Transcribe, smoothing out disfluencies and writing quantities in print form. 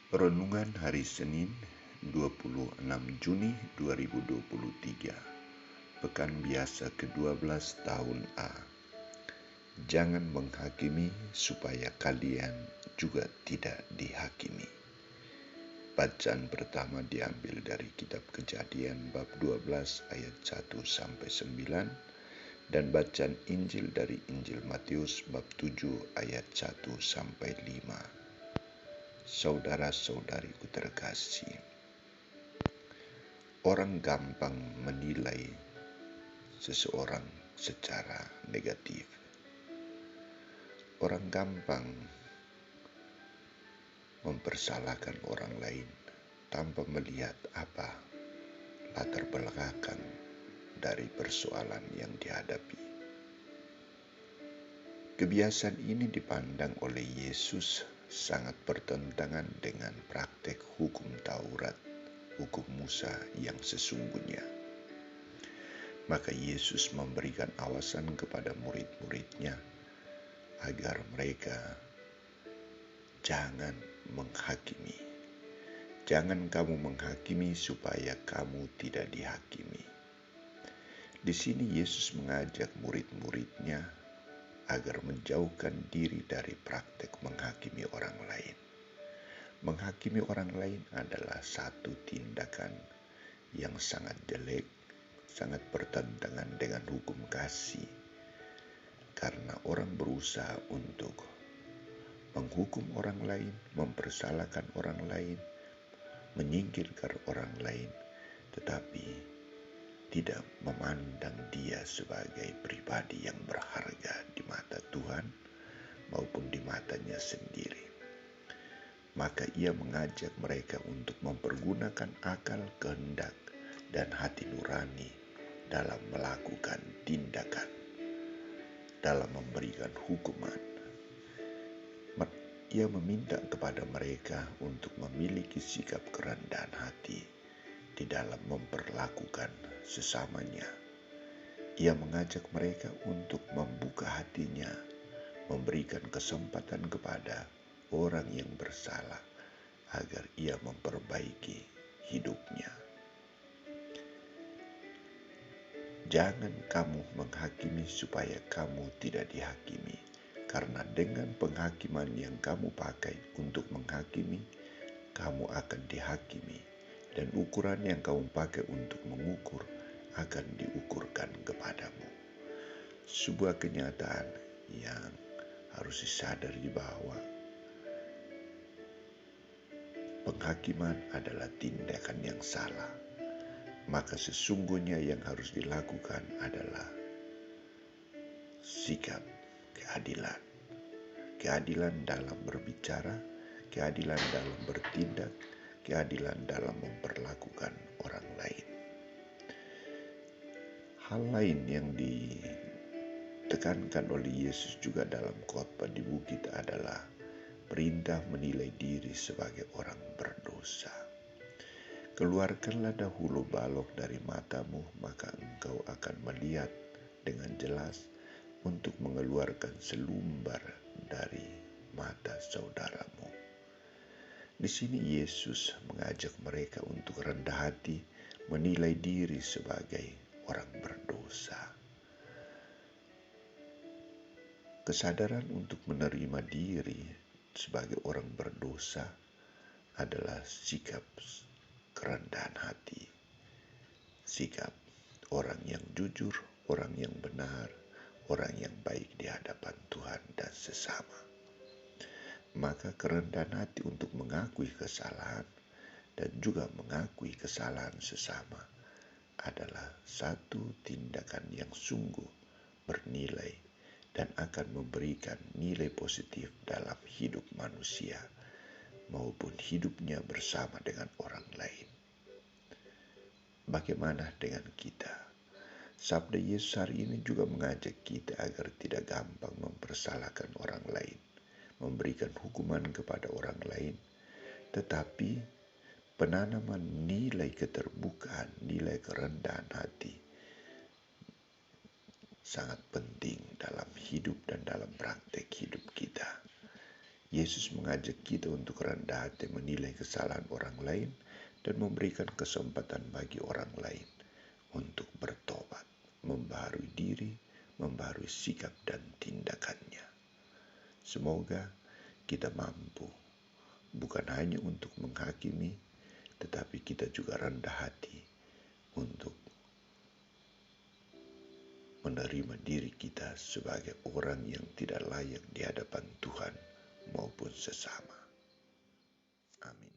Renungan hari Senin 26 Juni 2023, Pekan Biasa ke-12 tahun A. Jangan menghakimi supaya kalian juga tidak dihakimi. Bacaan pertama diambil dari kitab Kejadian bab 12 ayat 1-9 dan bacaan Injil dari Injil Matius bab 7 ayat 1-5. Saudara-saudariku terkasih, orang gampang menilai seseorang secara negatif. Orang gampang mempersalahkan orang lain tanpa melihat apa latar belakang dari persoalan yang dihadapi. Kebiasaan ini dipandang oleh Yesus sangat bertentangan dengan praktek hukum Taurat, hukum Musa yang sesungguhnya. Maka Yesus memberikan awasan kepada murid-muridnya agar mereka jangan menghakimi. Jangan kamu menghakimi supaya kamu tidak dihakimi. Di sini Yesus mengajak murid-muridnya agar menjauhkan diri dari praktek menghakimi orang lain. Menghakimi orang lain adalah satu tindakan yang sangat jelek, sangat bertentangan dengan hukum kasih, karena orang berusaha untuk menghukum orang lain, mempersalahkan orang lain, menyingkirkan orang lain, tetapi tidak memandang dia sebagai pribadi yang berharga di mata Tuhan maupun di matanya sendiri. Maka ia mengajak mereka untuk mempergunakan akal, kehendak, dan hati nurani dalam melakukan tindakan, dalam memberikan hukuman. Ia meminta kepada mereka untuk memiliki sikap kerendahan hati di dalam memperlakukan sesamanya. Ia mengajak mereka untuk membuka hatinya, memberikan kesempatan kepada orang yang bersalah agar ia memperbaiki hidupnya. Jangan kamu menghakimi supaya kamu tidak dihakimi, karena dengan penghakiman yang kamu pakai untuk menghakimi, kamu akan dihakimi, dan ukuran yang kamu pakai untuk mengukur akan diukurkan kepadamu. Sebuah kenyataan yang harus disadari bahwa penghakiman adalah tindakan yang salah. Maka sesungguhnya yang harus dilakukan adalah sikap keadilan. Keadilan dalam berbicara, keadilan dalam bertindak, keadilan dalam memperlakukan orang lain. Hal lain yang ditekankan oleh Yesus juga dalam khotbah di bukit adalah perintah menilai diri sebagai orang berdosa. Keluarkanlah dahulu balok dari matamu, maka engkau akan melihat dengan jelas untuk mengeluarkan selumbar dari mata saudaramu. Di sini Yesus mengajak mereka untuk rendah hati, menilai diri sebagai orang berdosa. Kesadaran untuk menerima diri sebagai orang berdosa adalah sikap kerendahan hati, sikap orang yang jujur, orang yang benar, orang yang baik di hadapan Tuhan dan sesama. Maka kerendahan hati untuk mengakui kesalahan dan juga mengakui kesalahan sesama adalah satu tindakan yang sungguh bernilai dan akan memberikan nilai positif dalam hidup manusia maupun hidupnya bersama dengan orang lain. Bagaimana dengan kita? Sabda Yesus hari ini juga mengajak kita agar tidak gampang mempersalahkan orang lain, memberikan hukuman kepada orang lain, tetapi penanaman nilai keterbukaan, nilai kerendahan hati sangat penting dalam hidup dan dalam praktek hidup kita. Yesus mengajak kita untuk rendah hati menilai kesalahan orang lain dan memberikan kesempatan bagi orang lain untuk bertobat, membaharui diri, membaharui sikap dan tindakannya. Semoga kita mampu bukan hanya untuk menghakimi, tetapi kita juga rendah hati untuk menerima diri kita sebagai orang yang tidak layak di hadapan Tuhan maupun sesama. Amin.